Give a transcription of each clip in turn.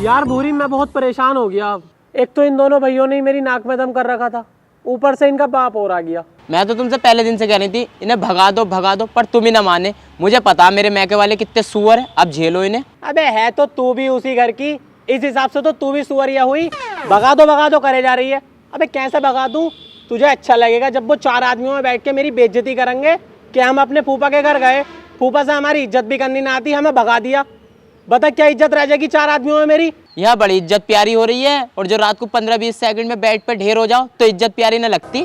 यार भूरी, मैं बहुत परेशान हो गया। एक तो इन दोनों भाइयों ने मेरी नाक में दम कर रखा था, ऊपर से इनका बाप और आ गया। मैं तो तुमसे पहले दिन से कह रही थी इन्हें भगा दो, पर तुम ही ना माने। मुझे पता मेरे मैके वाले कितने सुअर है, अब झेलो इन्हें। अबे है तो तू भी उसी घर की, इस हिसाब से तो तू भी सुअरिया हुई। भगा दो करे जा रही है। अबे कैसे भगा दूं? तुझे अच्छा लगेगा जब वो 4 आदमियों में बैठ के मेरी बेइज्जती करेंगे कि हम अपने फूफा के घर गए, फूफा से हमारी इज्जत भी करनी ना आती, हमें भगा दिया। बता क्या इज्जत रह जाएगी 4 आदमियों में मेरी? यहाँ बड़ी इज्जत प्यारी हो रही है, और जो रात को 15-20 सेकंड में बेड पे ढेर हो जाओ तो इज्जत प्यारी न लगती।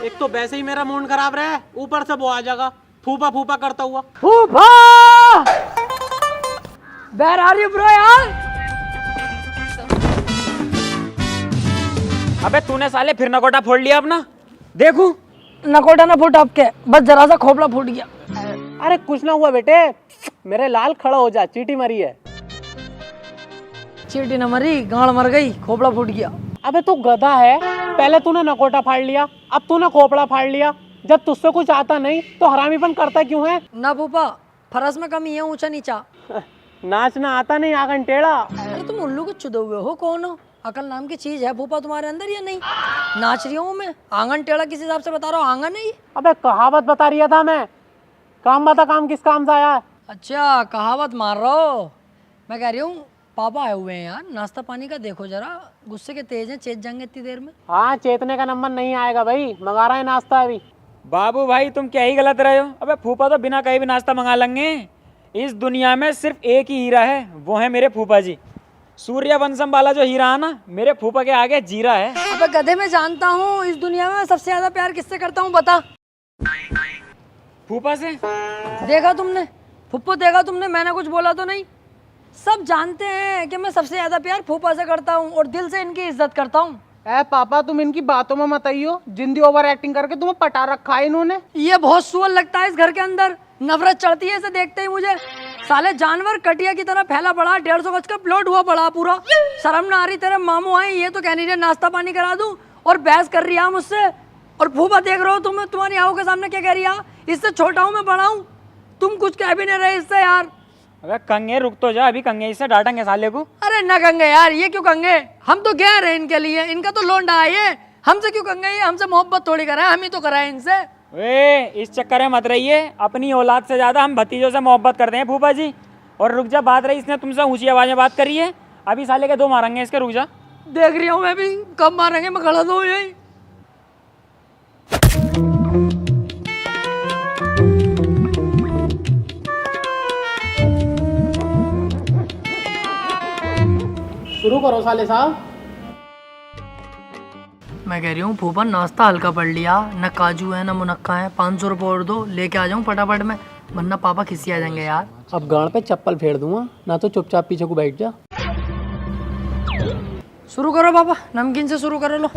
एक तो वैसे ही मेरा मूड खराब रहा, ऊपर से वो आ जाएगा फूफा फूफा करता हुआ। फूफा! Where are you bro यार? अबे तूने साले फिर नकोटा फोड़ लिया अपना। देखू नकोटा ना फूट आपके, बस जरा सा खोपड़ा फूट गया। अरे कुछ ना हुआ बेटे, मेरे लाल खड़ा हो जा, चींटी मरी है। चींटी न मरी, गांड मर गई, खोपड़ा फूट गया। अबे तू गधा है, पहले तूने नकोटा फाड़ लिया, अब तूने खोपड़ा फाड़ लिया। जब तुझसे कुछ आता नहीं तो हरामीपन करता क्यों है? ना फूफा, फरस में कमी है, ऊंचा नीचा। नाचना आता नहीं, आंगन टेढ़ा। अरे तुम उल्लू के चुदे हुए हो, कौन हो? अकल नाम की चीज है फूफा तुम्हारे अंदर या नहीं? नाच रही हूँ मैं, आंगन टेढ़ा किस हिसाब से बता रहा हूँ? आंगन नहीं। अबे कहावत बता रही था मैं। काम बता, काम किस काम से आया है? अच्छा कहावत मार रहा हो। मैं कह रही हूँ पापा आए हुए हैं यार, नाश्ता पानी का देखो जरा, गुस्से के तेज हैं, चेत जाएंगे इतनी देर में। हाँ, चेतने का नंबर नहीं आएगा भाई, मंगा रहा है नाश्ता अभी। बाबू भाई तुम क्या ही गलत रहे हो। अबे फूफा तो बिना कहीं भी नाश्ता मंगा लेंगे। इस दुनिया में सिर्फ एक ही हीरा है, वो है मेरे फूफा जी। सूर्यवंशम वाला जो हीरा है ना, मेरे फूफा के आगे जीरा है। अबे गधे, मैं जानता हूँ इस दुनिया में सबसे ज्यादा प्यार किससे करता हूँ, बता। फूफा से। देखा तुमने फुप्पो, देखा तुमने, मैंने कुछ बोला तो नहीं? सब जानते हैं कि मैं सबसे ज्यादा प्यार फूफा से करता हूँ और दिल से इनकी इज्जत करता हूँ। ए पापा, तुम इनकी बातों में मत आइयो, जिंदी ओवर एक्टिंग करके तुम्हें पटा रखा है इन्होंने। ये बहुत सुअर लगता है इस घर के अंदर, नफरत चढ़ती है इसे देखते ही मुझे। साले जानवर कटिया की तरह फैला पड़ा, 150 गज का प्लॉट हुआ पड़ा पूरा। शर्म ना आ रही? तेरे मामू आए, ये तो कह नहीं रहे नाश्ता पानी करा दूं, और बहस कर रही है मुझसे। और फूफा देख रहे हो तुम, तुम्हारी आंखों के सामने क्या कह रही है? इससे छोटा हूँ मैं, बड़ा हूँ, तुम कुछ कह भी नहीं रहे इससे यार। अबे कंगे रुक तो जा, अभी कंगे इससे डांटेंगे साले को। अरे न कंगे यार, ये क्यों कंगे? हम तो गए रहे इनके लिए, इनका तो लोंडा है ये, हमसे क्यों कंगे? ये हमसे मोहब्बत थोड़ी कराए, हम ही तो कराए इनसे। इस चक्कर में मत रहिए, अपनी औलाद से ज्यादा हम भतीजों से मोहब्बत करते हैं फूफा जी। और रुक जा, बात रही इसने तुमसे ऊंची आवाज में बात करी है, अभी साले के 2 मारेंगे इसके, रुक जा। देख रही हूँ मैं भी, कब मारेंगे, मैं खड़ा तो यही। शुरू करो साले साहब। मैं कह रही हूँ फूफा, नाश्ता हल्का पड़ लिया, न काजू है न मुनक्का है, 500 रुपये और दो, लेके आ जाऊँ फटाफट में, वरना पापा खिसी आ जाएंगे यार। अब गांड पे चप्पल फेर दूंगा ना, तो चुपचाप पीछे को बैठ जा। शुरू करो पापा, नमकीन से शुरू करो लो।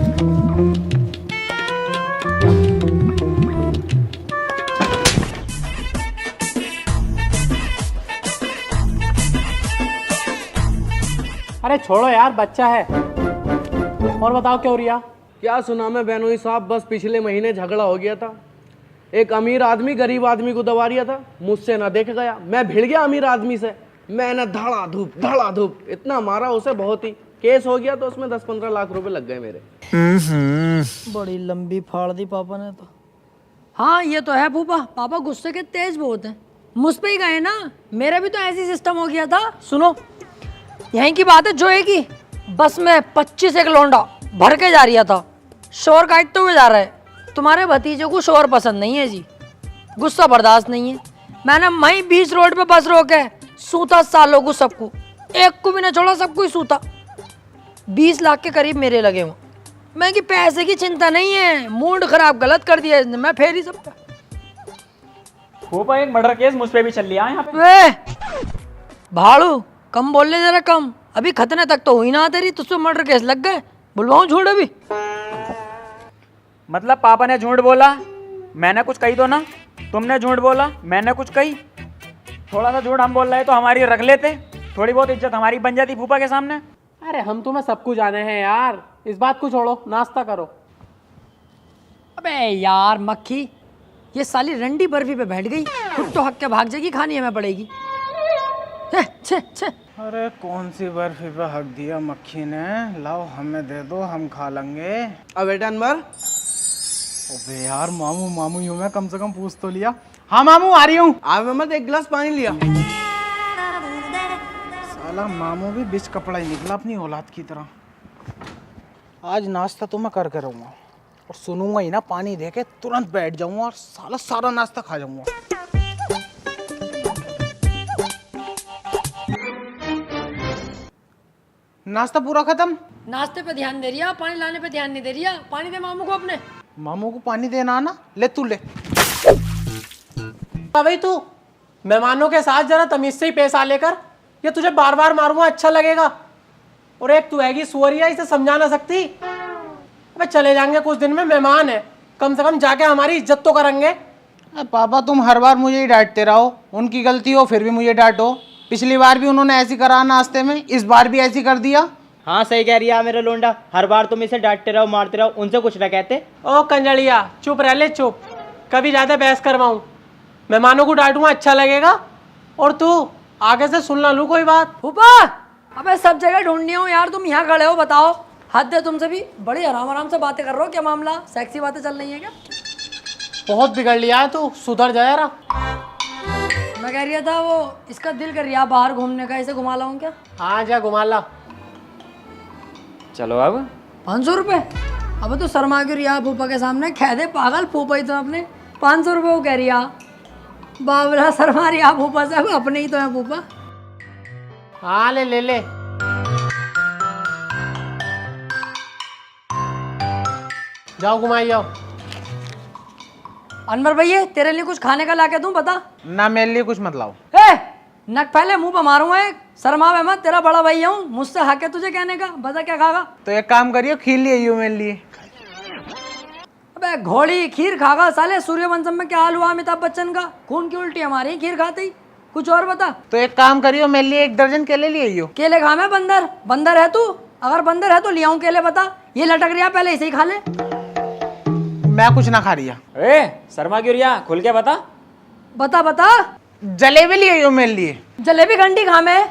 अरे छोड़ो यार, बच्चा है। और बताओ क्या हो रिया? क्या सुना मैं बेनोई साहब, बस पिछले महीने झगड़ा हो गया था। एक अमीर आदमी गरीब आदमी को दबा रिया था, मुझसे ना देख गया, मैं भिड़ गया अमीर आदमी से। मैंने धड़ा धूप इतना मारा उसे, बहुत ही केस हो गया, तो उसमें 10-15 लाख रुपए लग गए मेरे। बड़ी लंबी फाड़ दी पापा ने तो। हाँ ये तो है फूफा, पापा गुस्से के तेज बहुत हैं, मुझ पे ही गए ना। मेरा भी तो ऐसी सिस्टम हो गया था। सुनो, यहीं की बात है जोए की, बस में 25 एक लौंडा भर के जा रहा था, शोर काटते हुए जा रहा है। तुम्हारे भतीजे को शोर पसंद नहीं है जी, गुस्सा बर्दाश्त नहीं है। मैंने वहीं बीच रोड पे बस रोके, सूता सालों को सबको, एक को भी ना छोड़ा, सबको ही सूता। 20 लाख के करीब मेरे लगे हुए। मैं कि पैसे की चिंता नहीं है, मूड खराब गलत कर दिया इसने, मैं फेर ही सबका। फूफा एक मर्डर केस मुझ पे भी चल लिया है यहाँ पे। वे भाड़ू, कम बोल ले जरा, कम। अभी खतने तक तो हुई ना तेरी, तुझसे मर्डर केस लग गए, बुलवाऊं झूठ अभी? मतलब पापा ने झूठ बोला, मैंने कुछ कही तो ना? तुमने झूठ बोला, मैंने कुछ कही? थोड़ा सा झूठ हम बोल रहे तो हमारी रख लेते, थोड़ी बहुत इज्जत हमारी बन जाती फूफा के सामने। अरे हम तुम्हें सब कुछ जाने हैं यार, इस बात को छोड़ो, नाश्ता करो। अबे यार मक्खी, ये साली रंडी बर्फी पे बैठ गई, खुद तो हक के भाग जाएगी, खानी हमें पड़ेगी। छे छे छे। अरे कौन सी बर्फी पे हक दिया मक्खी ने, लाओ हमें दे दो, हम खा लेंगे। अब बेटा अनवर, अबे यार मामू मामू यूं मैं कम से कम पूछ तो लिया। हाँ मामू आ रही हूँ। आप मत एक गिलास पानी लिया। साला मामू भी बिच कपड़ा ही निकला अपनी औलाद की तरह। आज नाश्ता तो मैं करके रहूंगा और सुनूंगा ही ना, पानी दे के तुरंत बैठ जाऊंगा और साला सारा नाश्ता खा जाऊंगा। नाश्ता पूरा खत्म। नाश्ते पे ध्यान दे रही है, पानी लाने पे ध्यान नहीं दे रही है। पानी दे मामू को अपने। मामू को पानी देना आना, ले तू ले। भाई तू मेहमानों के साथ जरा तमीज से ही पेश आ लेकर, ये तुझे बार बार मारूंगा अच्छा लगेगा। और एक तू हैगी सुअरिया, इसे समझा ना सकती। अबे चले जाएंगे कुछ दिन में, मेहमान है, कम से कम जाके हमारी इज्जत तो करेंगे। पापा तुम हर बार मुझे ही डांटते रहो, उनकी गलती हो फिर भी मुझे डांटो। पिछली बार भी उन्होंने ऐसी करा नाश्ते में, इस बार भी ऐसी कर दिया। हाँ सही कह रही है मेरा लोंडा, हर बार तुम इसे डांटते रहो मारते रहो, उनसे कुछ ना कहते। ओ कंजड़िया चुप रह ले चुप, कभी ज्यादा बहस करवाऊं, मेहमानों को डांटूंगा अच्छा लगेगा। और तू आगे से सुन ना लूं कोई बात। फूफा, अबे सब जगह ढूंढनी हो यार, तुम यहाँ खड़े हो, बताओ। हद है तुमसे भी, बड़ी आराम आराम से बातें कर रहे हो, क्या मामला? सेक्सी बातें चल रही है क्या? बहुत बिगड़ लिया है तू, सुधर जा यार। मैं कह रहा था वो इसका दिल कर रहा बाहर घूमने का, इसे घुमा लाऊं क्या? हाँ जा घुमा ला। चलो अब 500 रुपये? अब तो शर्मा क्यों रिया फूफा के सामने, कह दे पागल फूफा ही तो अपने 500 रुपये वो कह रिया। बाबरा शर्मा रिया फूफा से, अपने ही तो है फूफा। हाँ ले ले ले। जाओ घुमाई जाओ। अनवर भैया तेरे लिए कुछ खाने का ला के दूं, बता। ना मेरे लिए कुछ मत लाओ। ए, नक पहले मुंह पर मारूंगा एक, शर्मा मैं मत, तेरा बड़ा भैया हूँ, मुझसे हक है तुझे कहने का, बता क्या खागा? तो एक काम करियो, खीर ले आइयो मेरे लिए। अबे घोड़ी खीर खागा साले, सूर्यवंशम में क्या हाल हुआ अमिताभ बच्चन का, खून की उल्टी हमारी खीर खाते ही। कुछ और बता। तो एक काम करियो, मेरे लिए 1 दर्जन केले ले आइयो। केले खा मैं बंदर, बंदर है तू? अगर बंदर है तो ले आऊं केले, बता। ये लटक रहा पहले इसे ही खा ले। मैं कुछ ना खा रही। ए शर्मा क्यों रिया, खुल के बता। बता बता। जलेबी ले आइयो मेरे लिए। जलेबी घंटी खा मैं,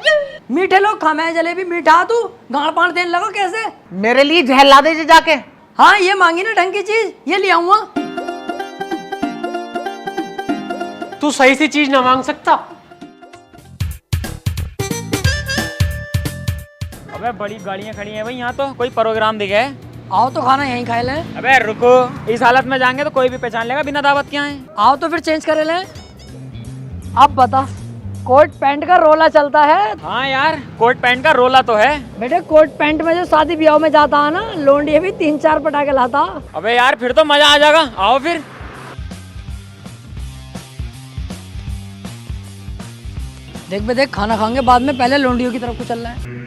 मीठे लोग खा मैं जलेबी, मीठा तू गाड़ पाड़ देने लगा कैसे? मेरे लिए झहला दे जाके। हाँ ये मांगी ना ढंग की चीज, ये ले आऊंगा। तू सही सी चीज ना मांग सकता? अबे बड़ी गाड़ियां खड़ी हैं भाई यहाँ, तो कोई प्रोग्राम दिखे है? आओ तो खाना यहीं खाए लें। अबे रुको, इस हालत में जाएंगे तो कोई भी पहचान लेगा बिना दावत के आए। आओ तो फिर चेंज करे लें। अब बता, कोट पैंट का रोला चलता है? हाँ यार, कोट पैंट का रोला तो है। बेटे कोट पैंट में जो शादी ब्याह में जाता है ना, लोंडी भी 3-4 पटाखे लाता। अबे यार फिर तो मजा आ जाएगा, आओ फिर। देख बे देख, खाना खाएंगे बाद में, पहले लोंडियों की तरफ को चल रहा है।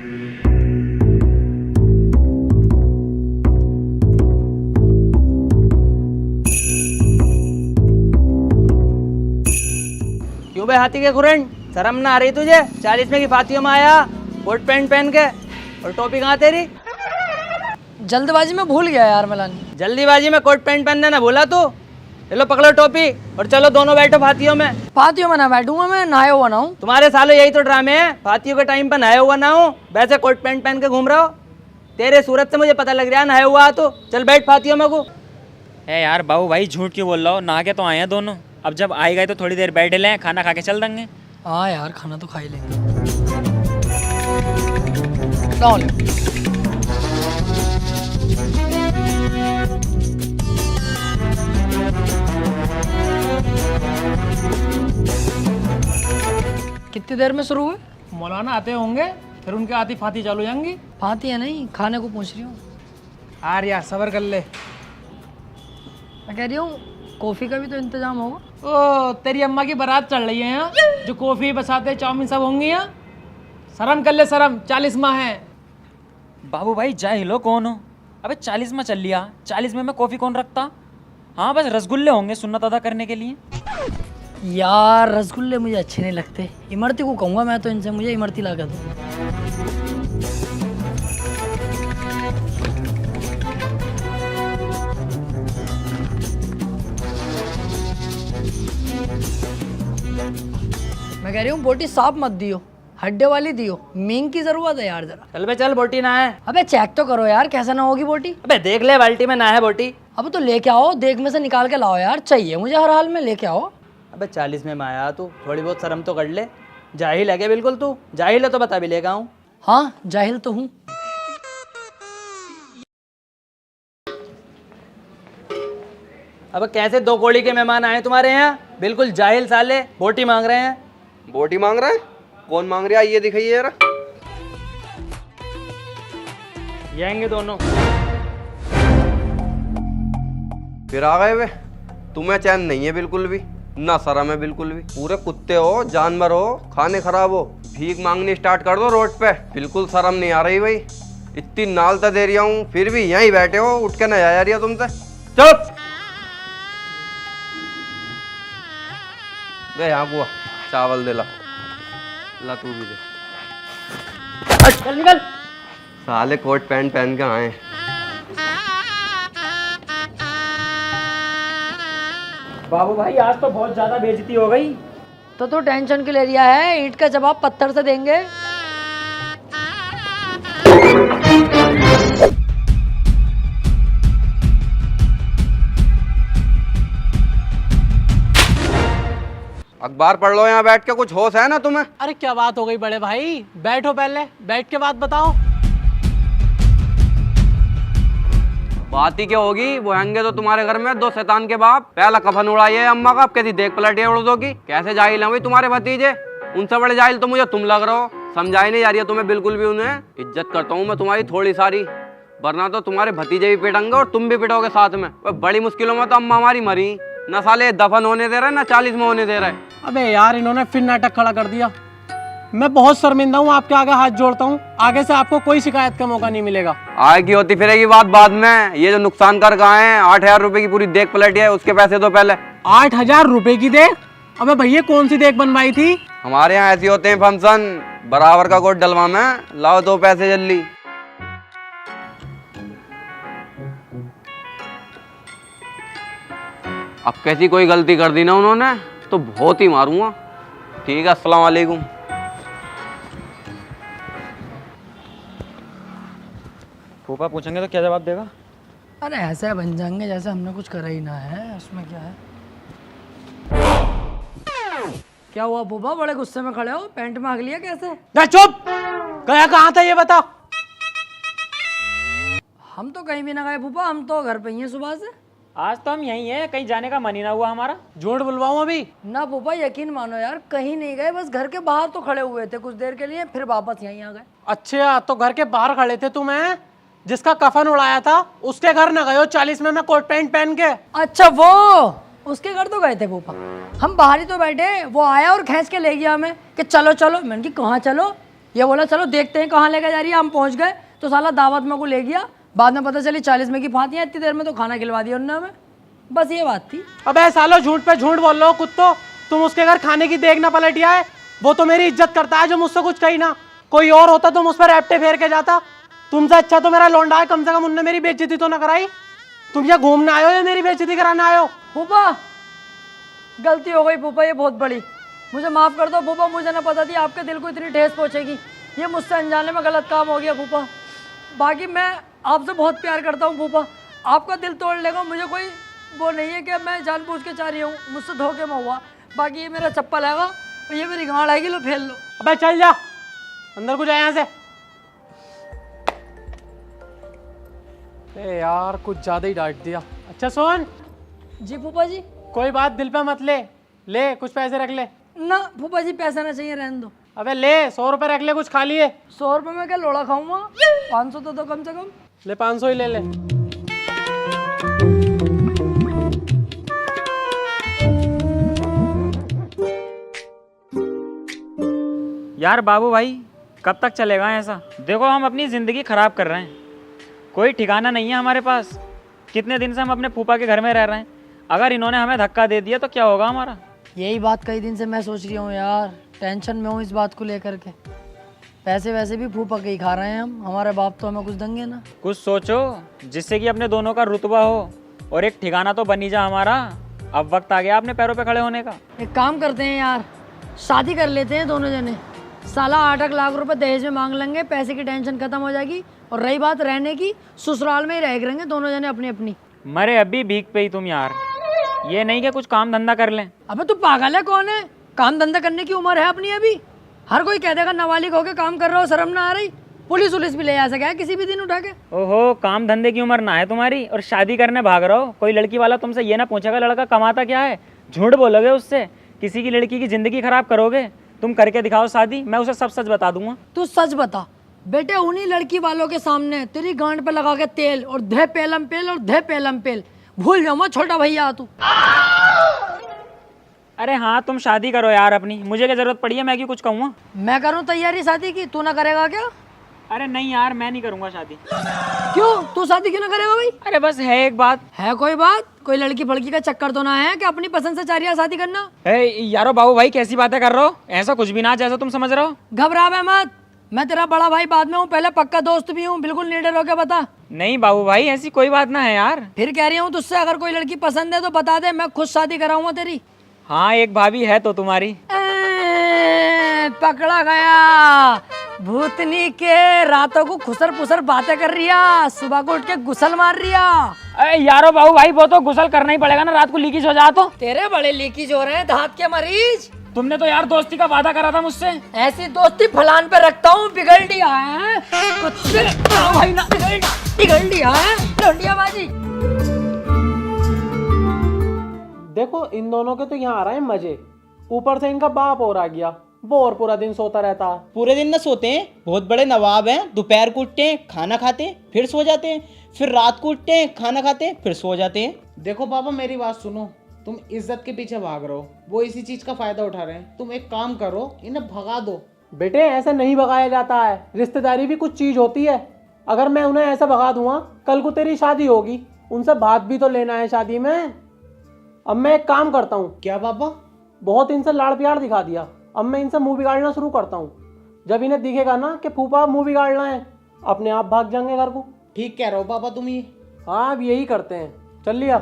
क्यों बे हाथी के खुरन, शर्म ना आ रही तुझे? 40 में की फातियों में आया, कोट पैंट पहन के, और टोपी कहाँ तेरी? जल्दबाजी में भूल गया यार मलानी। जल्दीबाजी में कोट पैंट पहनने ना भूला तू? चलो पकड़ो टोपी और चलो दोनों बैठो फातियों में। फातियों में ना बैठूंगा मैं, नहाया हुआ ना हूँ। तुम्हारे सालों यही तो ड्रामे हैं, फातियों के टाइम पर नहाया हुआ ना हो, वैसे कोट पैंट पहन के घूम रहा हो। तेरे सूरत से मुझे पता लग रहा है नहाया हुआ तो। चल बैठ फातियों में को। ए यार बाबू भाई झूठ क्यों बोल रहा हो, नहा के तो आए हैं दोनों। अब जब आए गए तो थोड़ी देर बैठ लें, खाना खा के चल देंगे। हाँ यार खाना तो खा ही लेंगे। लाओ ले। कितनी देर में शुरू हुए? मौलाना आते होंगे, फिर उनके आती फाती चालू जाएंगी। फाती है नहीं, खाने को पूछ रही हूँ। यार यार सबर कर ले। मैं कह रही हूँ कॉफी का भी तो इंतजाम होगा। ओ तेरी अम्मा की बारात चल रही है यहाँ, जो कॉफी बसाते चाउमीन सब होंगी यहाँ। शर्म कर ले शर्म, 40 माह है। बाबू भाई जाहिल हो कौन हो? अबे 40 में चल लिया, 40 में मैं कॉफी कौन रखता? हाँ बस रसगुल्ले होंगे सुन्नत अदा करने के लिए। यार रसगुल्ले मुझे अच्छे नहीं लगते, इमरती को कहूँगा मैं तो इनसे, मुझे इमरती ला कर दो। मैं कह रही हूँ बोटी साफ मत दियो, हड्डे वाली दियो, मींग की जरूरत है यार जरा। चल बे चल, बोटी ना है। अबे चेक तो करो यार कैसा ना होगी बोटी। अबे देख ले बाल्टी में ना है बोटी। अब तो लेके आओ, देख में से निकाल के लाओ यार, चाहिए मुझे हर हाल में, लेके आओ। अबे 40 में आया तू, थोड़ी बहुत शर्म तो कर ले। जाहिल है क्या बिल्कुल तू? जाहिल है तो बता भी लेगा हूँ। हाँ जाहिल तो हूँ। अब कैसे 2 कौड़ी के मेहमान आए तुम्हारे यहाँ? बिल्कुल जाहिल साले, बोटी मांग रहे हैं। बोटी मांग रहा है? कौन मांग रहा है ये दिखाइए जरा। ये आएंगे दोनों। फिर आ गए वे। तुम्हें चैन नहीं है बिल्कुल भी, ना शर्म है बिल्कुल भी। पूरे कुत्ते हो, जानवर हो, खाने खराब हो, भीख मांगनी स्टार्ट कर दो रोड पे। बिल्कुल शर्म नहीं आ रही भाई। इतनी नालता दे रहा हूँ फिर भी यहीं बैठे हो, उठ के ना जा रही हो तुमसे। चुप। वे यहाँ बुआ चावल दे ला तू भी दे। चल निकल। साले कोट पैंट पहन के आए। बाबू भाई आज तो बहुत ज्यादा बेइज्जती हो गई। तो टेंशन के ले लिया है, ईंट का जवाब पत्थर से देंगे। अखबार पढ़ लो यहाँ बैठ के, कुछ होश है ना तुम्हें? अरे क्या बात हो गई बड़े भाई, बैठो पहले, बैठ के बात बताओ। बात ही क्या होगी, वो हैंगे तो तुम्हारे घर में 2 शैतान के बाप। पहला कफन उड़ाई है अम्मा का, अब कैसी देख पलटिए उड़ दो की। कैसे जाहिल है भाई तुम्हारे भतीजे, उनसे बड़े जाहिल तो मुझे तुम लग रहे हो। समझाई नहीं जा रही है तुम्हें बिल्कुल भी उन्हें। इज्जत करता हूँ मैं तुम्हारी थोड़ी सारी, वरना तो तुम्हारे भतीजे भी पिटेंगे और तुम भी पिटोगे साथ में। बड़ी मुश्किलों में तो अम्मा हमारी मरी, न साले दफन होने दे रहे ना 40 में होने दे रहे। अबे यार इन्होंने फिर नाटक खड़ा कर दिया। मैं बहुत शर्मिंदा हूँ, आपके आगे हाथ जोड़ता हूँ। आगे से आपको कोई शिकायत का मौका नहीं मिलेगा। आएगी होती फिरेगी बात बाद में। ये जो नुकसान कर गए हैं, 8,000 रुपए की पूरी देख पलटी है, उसके पैसे दो पहले। 8,000 रुपए की देख? अबे भैया कौन सी देख बनवाई थी? हमारे यहाँ ऐसे होते हैं फंक्शन, बराबर का गोट डलवा में। लाओ 2 पैसे जल्दी। अब कैसी कोई गलती कर दी ना उन्होंने तो बहुत ही मारूंगा। ठीक है, अस्सलाम वालेकुम। फूफा पूछेंगे तो क्या जवाब देगा? अरे ऐसे बन जाएंगे जैसे हमने कुछ करा ही ना है, उसमें क्या है। क्या हुआ फूफा, बड़े गुस्से में खड़े हो, पैंट में आग लिया कैसे? ना चुप, गया कहाँ था ये बता। हम तो कहीं भी ना गए फूफा, हम तो घर पे ही हैं सुबह से। आज तो हम यहीं हैं, कहीं जाने का मन ही ना हुआ हमारा। झूठ बुलवाऊं अभी? ना फूफा यकीन मानो यार, कहीं नहीं गए, बस घर के बाहर तो खड़े हुए थे कुछ देर के लिए, फिर वापस यहीं आ गए। अच्छा तो घर के बाहर खड़े थे तुम? हैं जिसका कफन उड़ाया था उसके घर न गए हो 40 में मैं कोट पैंट पहन के? अच्छा वो उसके घर तो गए थे फूफा, हम बाहर ही तो बैठे, वो आया और खींच के ले गया हमें कि चलो चलो। मैंने कि कहाँ चलो? ये बोला चलो देखते हैं कहाँ लेकर जा रही है। हम पहुँच गए तो साला दावत में को ले गया, बाद में पता चली 40 में की फांतियाँ, इतनी देर में तो खाना खिलवा दिया उन्होंने हमें। बस ये बात थी। अबे सालो झूठ पे झूठ बोल रहे हो कुत्तो। तुम उसके घर खाने की देख ना पलटिया है। वो तो मेरी इज्जत करता है जो मुझसे कुछ कही ना। कोई और होता तो मुझ पर रैप्टे फेर के जाता। तुमसे अच्छा तो मेरा लौंडा है, कम से कम उनने मेरी बेइज्जती तो ना कराई। तुम यहाँ घूमने आए हो या मेरी बेइज्जती कराने आए हो? फूफा गलती हो गई फूफा, ये बहुत बड़ी, मुझे माफ़ कर दो फूफा। मुझे ना पता थी आपके दिल को इतनी ठेस पहुँचेगी, ये मुझसे अनजाने में गलत काम हो गया फूफा। बाकी मैं आपसे बहुत प्यार करता हूँ फूफा, आपका दिल तोड़ लेगा मुझे कोई वो नहीं है कि मैं जानबूझ के चाह रही हूँ, मुझसे धोखे में हुआ। बाकी ये मेरा चप्पल हैगा, ये मेरी गांड आएगी, लो फेल लो। अबे चल जा अंदर को, जा यहाँ से। ए यार कुछ ज्यादा ही डांट दिया। अच्छा सुन। जी फूफा जी। कोई बात दिल पे मत ले, ले कुछ पैसे रख ले। ना फूफा जी पैसा ना चाहिए, रहने दो। अबे ले 100 रुपए रख ले, कुछ खा लिए। 100 रुपये में क्या लोड़ा खाऊंगा, 500 तो दो कम से कम। ले 500 ही ले ले। यार बाबू भाई कब तक चलेगा ऐसा? देखो हम अपनी ज़िंदगी ख़राब कर रहे हैं, कोई ठिकाना नहीं है हमारे पास। कितने दिन से हम अपने फूफा के घर में रह रहे हैं, अगर इन्होंने हमें धक्का दे दिया तो क्या होगा हमारा? यही बात कई दिन से मैं सोच रही हूँ यार, टेंशन में हूँ इस बात को लेकर के। पैसे वैसे भी फूफा के ही खा रहे हैं हम, हमारे बाप तो हमें कुछ देंगे ना। कुछ सोचो जिससे कि अपने दोनों का रुतबा हो और एक ठिकाना तो बन ही जा हमारा। अब वक्त आ गया अपने पैरों पे खड़े होने का। एक काम करते हैं यार, शादी कर लेते हैं दोनों जने। साला 8 लाख रुपए दहेज में मांग लेंगे, पैसे की टेंशन खत्म हो जाएगी। और रही बात रहने की, ससुराल में ही रह करेंगे दोनों जने अपनी अपनी। मरे अभी भीख पे ही तुम यार, ये नहीं कि कुछ काम धंधा कर लें। अबे तू पागल है, कौन है? काम धंधा करने की उम्र है अपनी अभी। हर कोई कह देगा नाबालिग होके काम कर रहा हो, शर्म ना आ रही? पुलिस उलिस भी ले जा सके किसी भी दिन उठा के। ओहो, काम धंधे की उम्र ना है तुम्हारी और शादी करने भाग रहे हो। कोई लड़की वाला तुमसे ये ना पूछेगा लड़का कमाता क्या है, झूठ बोलोगे उससे, किसी की लड़की की जिंदगी खराब करोगे। तुम करके दिखाओ शादी, मैं उसे सब सच बता दूंगा। तू सच बता बेटे, उन्हीं लड़की वालों के सामने तेरी गांड पे लगा के तेल और धे पेलम पेल और धे पेलम पेल, भूल जाऊँ छोटा भैया तू। अरे हाँ, तुम शादी करो यार अपनी, मुझे क्या जरूरत पड़ी है, मैं क्यों कुछ कहूँगा। मैं करूँ तैयारी शादी की, तू ना करेगा क्या? अरे नहीं यार, मैं नहीं करूँगा शादी। क्यों? तू शादी क्यों ना करेगा भाई? अरे बस है एक बात। है कोई बात? कोई लड़की फड़की का चक्कर तो ना है कि अपनी पसंद से चारिया शादी करना? यारो बाबू भाई, कैसी बातें कर रहे हो? ऐसा कुछ भी ना जैसा तुम समझ रहे हो। घबरा बे मत, मैं तेरा बड़ा भाई बाद में हूँ, पहले पक्का दोस्त भी हूँ, बिल्कुल निडर होकर बता। नहीं बाबू भाई, ऐसी कोई बात ना है यार। फिर कह रही हूँ तुझसे, अगर कोई लड़की पसंद है तो बता दे, मैं खुद शादी कराऊंगा तेरी। हाँ, एक भाभी है तो तुम्हारी। पकड़ा गया, भूतनी के रातों को खुसर पुसर बातें कर रही है, सुबह को उठ के गुसल मार रही है। अरे यारो बाबू भाई, वो तो गुसल करना ही पड़ेगा ना, रात को लीकेज हो जाए तो। तेरे बड़े लीकेज हो रहे हैं, दांत के मरीज। तुमने तो यार दोस्ती का वादा करा था मुझसे। ऐसी दोस्ती फलान पे रखता हूँ, बिगड़ दिया है कुत्ते। भाई ना बिगड़ दिया है लौंडिया बाजी। देखो इन दोनों के तो यहाँ आ रहे हैं मजे, ऊपर से इनका बाप और आ गया, वो और पूरा दिन सोता रहता है। पूरे दिन न सोते हैं, बहुत बड़े नवाब हैं। दोपहर को उठते हैं, खाना खाते हैं, फिर सो जाते हैं, फिर रात को उठते हैं, खाना खाते हैं, फिर सो जाते हैं। देखो पापा मेरी बात सुनो, तुम इज्जत के पीछे भाग रहे हो, वो इसी चीज का फायदा उठा रहे हैं। तुम एक काम करो, इन्हें भगा दो। बेटे ऐसे नहीं भगाया जाता है, रिश्तेदारी भी कुछ चीज होती है। अगर मैं उन्हें ऐसे भगा दूंगा, कल को तेरी शादी होगी, उनसे बात भी तो लेना है शादी में। अब मैं एक काम करता हूँ। क्या पापा? बहुत इनसे लाड़ प्यार दिखा दिया, अब मैं इनसे मुंह बिगाड़ना शुरू करता हूँ। जब इन्हें दिखेगा ना कि फूफा मुंह बिगाड़ना है, अपने आप भाग जाएंगे घर को। ठीक कह रहे हो पापा तुम ये। हाँ अब यही करते हैं, चल लिया।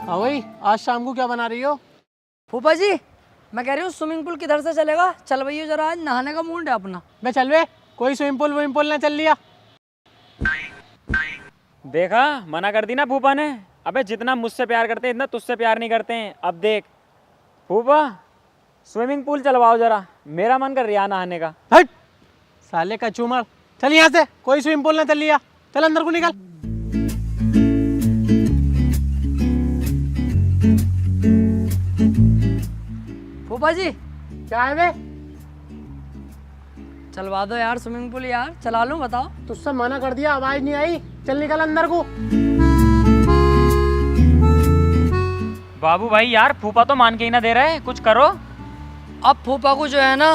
हाँ भाई, आज शाम को क्या बना रही हो? फूफा जी मैं कह रही हूँ स्विमिंग पूल किधर से चलेगा? चल भैया जरा, आज नहाने का मूड है अपना। मैं चल वे, कोई स्विमिंग पूल ना चल लिया। देखा, मना कर दी ना फूफा ने। अबे जितना मुझसे प्यार करते हैं इतना तुझसे प्यार नहीं करते हैं। अब देख फूफा, स्विमिंग पूल चलवाओ जरा, मेरा मन कर रहा है नहाने का। हट साले का चूमड़, चल यहाँ से, कोई स्विमिंग पूल ना चल लिया, चल अंदर को निकल। फूफा जी क्या है वे? चलवा दो यार स्विमिंग पूल, यार चला लूं, बताओ। तुझसे मना कर दिया, आवाज नहीं आई, चल निकल अंदर को। बाबू भाई यार, फूफा तो मान के ही ना दे रहे, कुछ करो। अब फूफा को जो है ना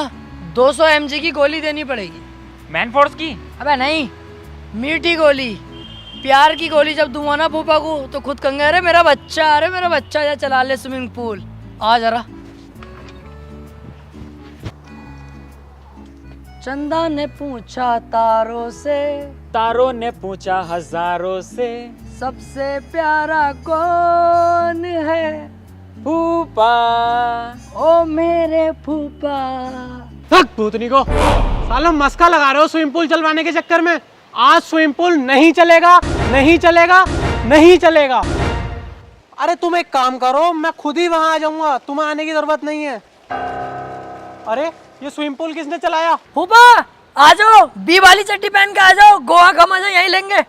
200 mg की गोली देनी पड़ेगी। मैन फोर्स की? अबे नहीं, मीठी गोली, प्यार की गोली। जब दूंगा ना फूफा को तो खुद कहेंगे अरे मेरा बच्चा, अरे मेरा बच्चा, जा चला ले स्विमिंग पूल, आ जरा। चंदा ने पूछा तारों से, तारों ने पूछा हजारों से, सबसे प्यारा कौन है? फूफा। ओ मेरे फूफा। हक भूतनी को, सालों मस्का लगा रहे हो स्विमिंग पूल चलवाने के चक्कर में। आज स्विमिंग पूल नहीं चलेगा, नहीं चलेगा, नहीं चलेगा। अरे तुम एक काम करो, मैं खुद ही वहां आ जाऊंगा, तुम्हें आने की जरूरत नहीं है। अरे ये स्विमिंग पूल किसने चलाया? फूफा आ जाओ, बी वाली चट्टी पहन के आ जाओ, गोवा का मजा यहीं लेंगे।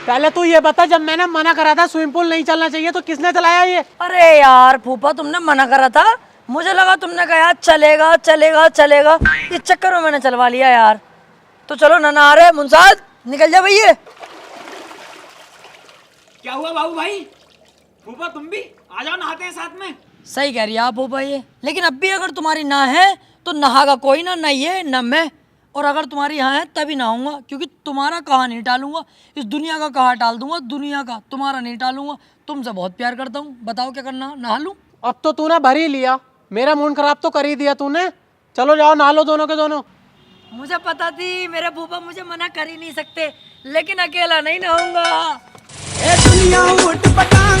पहले तू ये बता, जब मैंने मना करा था स्विमिंग पूल नहीं चलना चाहिए, तो किसने चलाया ये? अरे यार फूफा, तुमने मना करा था, मुझे लगा तुमने कहा यार चलेगा चलेगा चलेगा, इस चक्कर में मैंने चलवा लिया यार। तो चलो ना नहा रहे, मुंसाद निकल जा भैया। क्या हुआ बाबू भाई? फूफा तुम भी आ जाओ, नहाते हैं साथ में। सही कह रही है आप फूफा ये, लेकिन अब भी अगर तुम्हारी ना है तो नहागा कोई ना, ना ये ना मैं। और अगर तुम्हारी यहाँ है तभी नहाऊंगा, क्योंकि तुम्हारा कहा नहीं टालूंगा, इस दुनिया का कहा टाल दूंगा, दुनिया का तुम्हारा नहीं टालूंगा। तुमसे बहुत प्यार करता हूँ, बताओ क्या करना, नहा लूं? अब तो तूने भर ही लिया, मेरा मूड खराब तो कर ही दिया तूने। चलो जाओ नहा लो दोनों के दोनों। मुझे पता थी मेरे फूफा मुझे मना कर ही नहीं सकते, लेकिन अकेला नहीं नहाऊंगा। दुनिया उठ पटा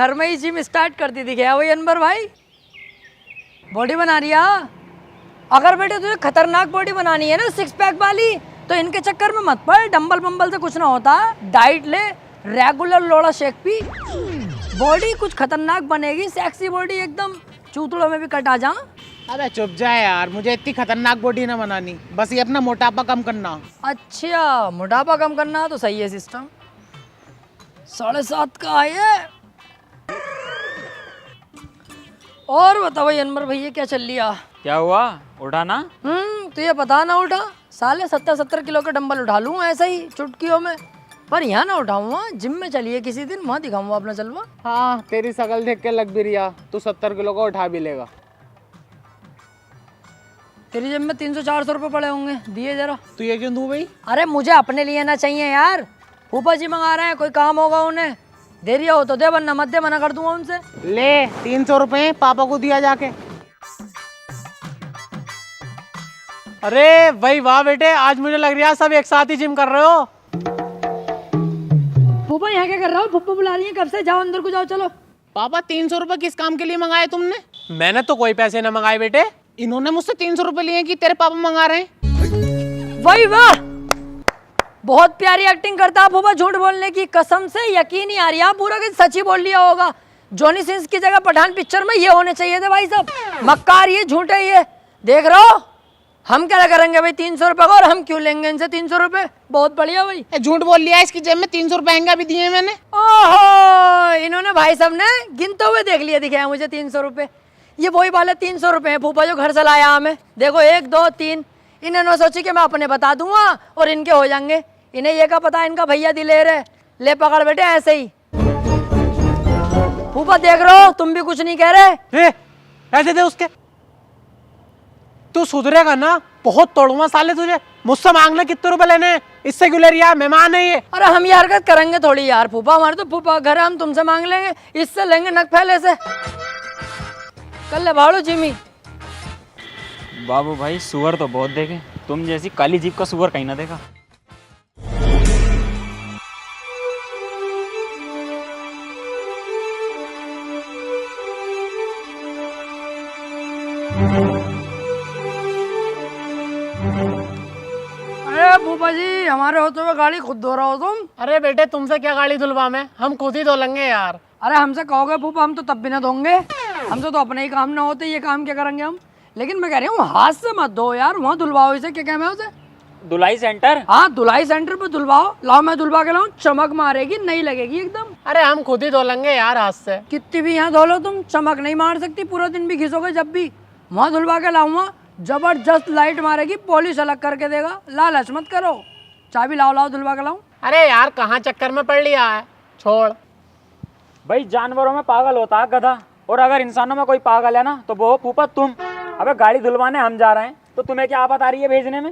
घर में ही जिम स्टार्ट करती थी क्या वही अनवर भाई? बॉडी बना रही है? अगर बेटे तुझे खतरनाक बॉडी बनानी है ना, सिक्स पैक वाली, तो इनके चक्कर में मत पड़। डंबल बम्बल से कुछ ना होता, डाइट ले, रेगुलर लोड़ा शेक पी, बॉडी कुछ खतरनाक बनेगी, सेक्सी बॉडी एकदम, चूतड़ों में भी कट आ जा। अरे चुप जा यार, मुझे इतनी खतरनाक बॉडी ना बनानी, बस ये अपना मोटापा कम करना। अच्छा, मोटापा कम करना तो सही है सिस्टम। 7.5 का है। और बताओ भाई अनवर भैया क्या चल लिया? क्या हुआ, उठा ना? तो ये पता ना उठा, साले 70 किलो के डंबल उठा लूँ ऐसे ही चुटकियों में, पर यहाँ ना उठाऊंगा। जिम में चलिए किसी दिन, वहाँ दिखाऊंगा अपना जलवा। हाँ, तेरी शकल देख के लग भी रिया तू 70 किलो का उठा भी लेगा। तेरी जेब में 300-400 रुपये पड़े होंगे, दिए जरा। तो ये क्यों दूं भाई? अरे मुझे अपने लिए ना चाहिए यार, फूफा जी मंगा रहे हैं, कोई काम होगा उन्हें, दे रही हो तो दे, वरना मत दे, मना कर दूंगा उनसे। ले 300 रुपए पापा को दिया जाके। अरे भाई वाह बेटे, आज मुझे लग रहा है सब एक साथ ही जिम कर रहे हो। फूफा यहाँ क्या कर रहा हो? फूफा बुला रही है कब से, जाओ अंदर को जाओ, चलो। पापा 300 रुपए किस काम के लिए मंगाए तुमने? मैंने तो कोई पैसे ना मंगाए बेटे। इन्होंने मुझसे 300 रुपए लिए कि तेरे पापा मंगा रहे हैं। वही वाह, बहुत प्यारी एक्टिंग करता है फूफा, झूठ बोलने की कसम से यकीन नहीं आ रही, आप पूरा सच ही बोल लिया होगा। जॉनी सिंस की जगह पठान पिक्चर में ये होने चाहिए थे भाई साहब। मक्कार ये, झूठे ये, देख रहे हो? हम क्या करेंगे भाई 300 रुपए का, और हम क्यों लेंगे इनसे 300 रुपए? बहुत बढ़िया भाई, झूठ बोल लिया, इसकी जेब में 300 रुपए महंगा भी दिए मैंने। ओहो, इन्होंने भाई साहब ने गिनते हुए देख लिया, दिखाया मुझे 300 रुपए। ये वही वाले 300 रुपए हैं फूफा जो घर से लाया हमें। देखो 1 2 3, इन्होंने सोची कि मैं अपने बता दूंगा और इनके हो जाएंगे। इन्हें ये का पता इनका भैया दिलेर है। ले पकड़ बेटे ऐसे ही। फूफा देख रहे हो, तुम भी कुछ नहीं कह रहे। पैसे दे उसके। तू सुधरेगा ना, बहुत तोड़ूंगा साले तुझे। मुझसे मांग ले कितने रुपए लेने, इससे क्यों ले रिया? मेहमान है ये। अरे हम ये हरकत करेंगे थोड़ी यार फूफा, हमारे तो फूफा घर है, हम तुमसे मांग लेंगे, इससे लेंगे नक फैले से। कर ले भाड़ो जिमी। बाबू भाई सुअर तो बहुत देखे, तुम जैसी काली जीप का सुअर कहीं ना देखा। अरे फूफा जी, हमारे होते हुए गाड़ी खुद धो रहा हो तुम? अरे बेटे तुमसे क्या गाड़ी धुलवा में, हम खुद ही धो लेंगे यार। अरे हमसे कहोगे फूफा, हम तो तब भी ना धोंगे, हमसे तो अपने ही काम ना होते, ये काम क्या करेंगे हम? लेकिन मैं कह रही हूँ हाथ से मत धो यार, वहाँ धुलवाओ इसे। क्या कहना है उसे? धुलाई सेंटर? हाँ, धुलाई सेंटर पे धुलवाओ। लाओ मैं धुलवा के लाऊं, चमक मारेगी, नहीं लगेगी एकदम। अरे हम खुद ही धो लेंगे यार हाथ से। कितनी भी यहाँ धो लो तुम, चमक नहीं मार सकती, पूरा दिन भी घिसोगे जब भी। वहाँ धुलवा के लाऊंगा, जबरदस्त लाइट मारेगी, पॉलिश अलग करके देगा। लालच मत करो, चाबी लाओ, लाओ धुलवा के लाऊं। अरे यार कहाँ चक्कर में पड़ लिया है, छोड़। भाई जानवरों में पागल होता है गधा, और अगर इंसानों में कोई पागल है ना तो वो फूफा तुम। अबे गाड़ी धुलवाने हम जा रहे हैं तो तुम्हें क्या आफत आ रही है भेजने में?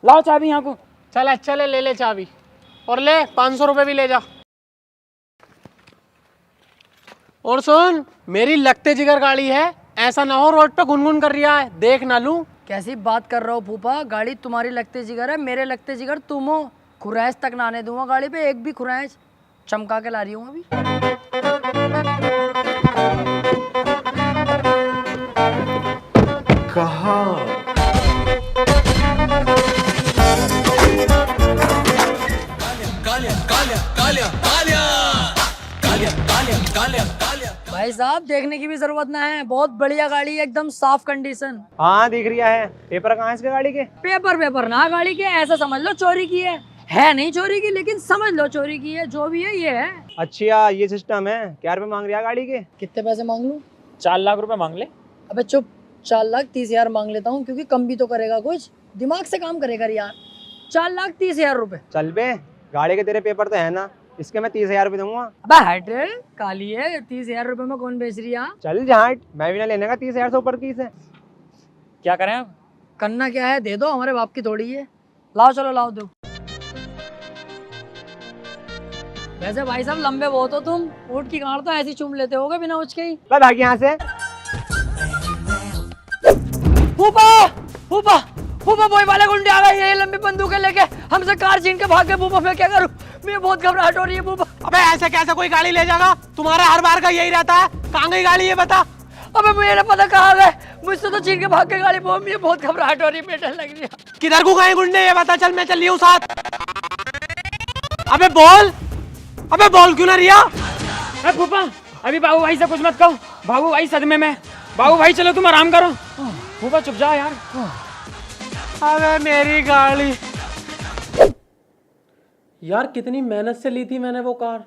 लाओ चाबी यहाँ को। चल अच्छा ले चाबी, और ले 500 रुपए भी ले जा। और सुन, मेरी लगते जिगर गाड़ी है, ऐसा ना हो रोड पे गुनगुन कर रहा है, देख ना लूं। कैसी बात कर रहे हो फूफा? गाड़ी तुम्हारी लगते जिगर है, मेरे लगते जिगर तुम हो। खुरैश तक ना आने दूंगा गाड़ी पे, एक भी खुरैश। चमका के ला रही हूँ अभी। भाई साहब देखने की भी जरूरत ना है, बहुत बढ़िया गाड़ी है, एकदम साफ कंडीशन। हाँ दिख रहा है। पेपर कहाँ है इसके गाड़ी के? पेपर ना गाड़ी के, ऐसा समझ लो चोरी की है नहीं चोरी की, लेकिन समझ लो चोरी की है। जो भी है ये है। अच्छा ये सिस्टम है। क्या रुपए मांग रहा है गाड़ी के? कितने पैसे मांग लूं? 4 लाख रुपए मांग ले। अबे चुप, 4,30,000 मांग लेता हूँ, क्योंकि कम भी तो करेगा, कुछ दिमाग से काम करेगा यार। 4,30,000 रुपए। चल बे, गाड़ी के तेरे पेपर तो है ना, इसके मैं 30,000 रुपए दूंगा। अबे हट, काली है, 30,000 रुपए में कौन बेच रही है? चल झाट, मैं भी ना लेने का 30,000 से ऊपर की से। क्या करें अब? करना क्या है, दे दो, हमारे बाप की थोड़ी है। लाओ चलो लाओ दो। वैसे भाई साहब लंबे बहुत हो तुम, ऊँट की गांड तो ऐसी चूम लेते होगे बिना उचके ही। भाग यहाँ से। फूफा फूफा फूफा, वही वाले गुंडे आ गए, ये लंबी बंदूकें लेके हमसे कार छीन के भाग गए। फूफा मैं क्या करूं, मुझे बहुत घबराहट हो रही है फूफा। अबे ऐसे कैसे कोई गाड़ी ले जाएगा? तुम्हारा हर बार का यही रहता है। कहाँ गई गाड़ी ये बता। अबे मुझे ना पता कहाँ है, मुझसे तो छीन के भाग के गाड़ी। मुझे बहुत घबराहट हो रही है, मुझे डर लग रही है। किधर को गए गुंडे ये बता। चल मैं चल रही हूँ साथ। अबे बोल, अबे बोल क्यों ना रिया? अरे फूफा अभी बाबू भाई से कुछ मत कहो, बाबू भाई सदमे में। बाबू भाई चलो तुम आराम करो। फूफा चुप जाओ यार। अबे मेरी गाड़ी यार, कितनी मेहनत से ली थी मैंने वो कार,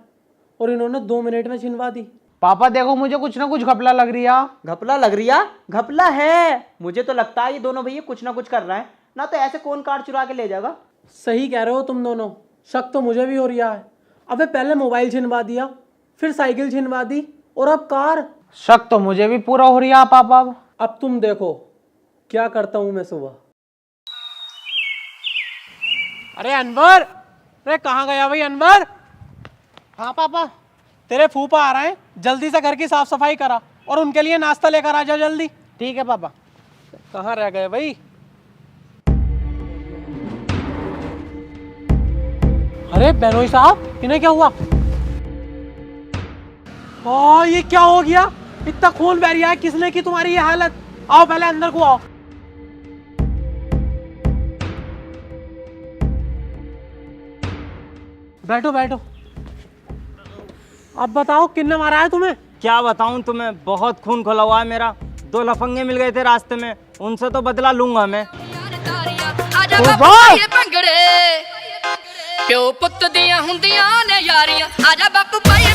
और इन्होंने 2 मिनट में छिनवा दी। पापा देखो मुझे कुछ ना कुछ घपला लग रही है। घपला लग रही है? घपला है, मुझे तो लगता है ये दोनों भैया कुछ ना कुछ कर रहे हैं ना, तो ऐसे कौन कार चुरा के ले जाएगा। सही कह रहे हो तुम दोनों, शक तो मुझे भी हो रहा है। अबे पहले मोबाइल छिनवा दिया, फिर साइकिल छिनवा दी, और अब कार। शक तो मुझे भी पूरा हो रहा है पापा। अब तुम देखो क्या करता हूं मैं सुबह। अरे अनवर, अरे कहाँ गया भाई अनवर? हाँ पापा। तेरे फूफा आ रहे हैं, जल्दी से घर की साफ सफाई करा और उनके लिए नाश्ता लेकर आ जाओ जल्दी। ठीक है पापा। कहाँ रह गए भाई? अरे बेनोई साहब, इन्हें क्या हुआ? ये क्या हो गया? इतना खून बह रहा है, किसने की तुम्हारी ये हालत? आओ पहले अंदर को आओ। बैठो बैठो। अब बताओ किसने मारा है तुम्हें? क्या बताऊं तुम्हें, बहुत खून खोला हुआ है मेरा। 2 लफंगे मिल गए थे रास्ते में, उनसे तो बदला लूंगा मैं। ਪਿਓ ਪੁੱਤ ਦੀਆਂ ਹੁੰਦੀਆਂ ਨੇ ਯਾਰੀਆਂ, ਆਜਾ ਬਾਪੂ ਪਾਈਏ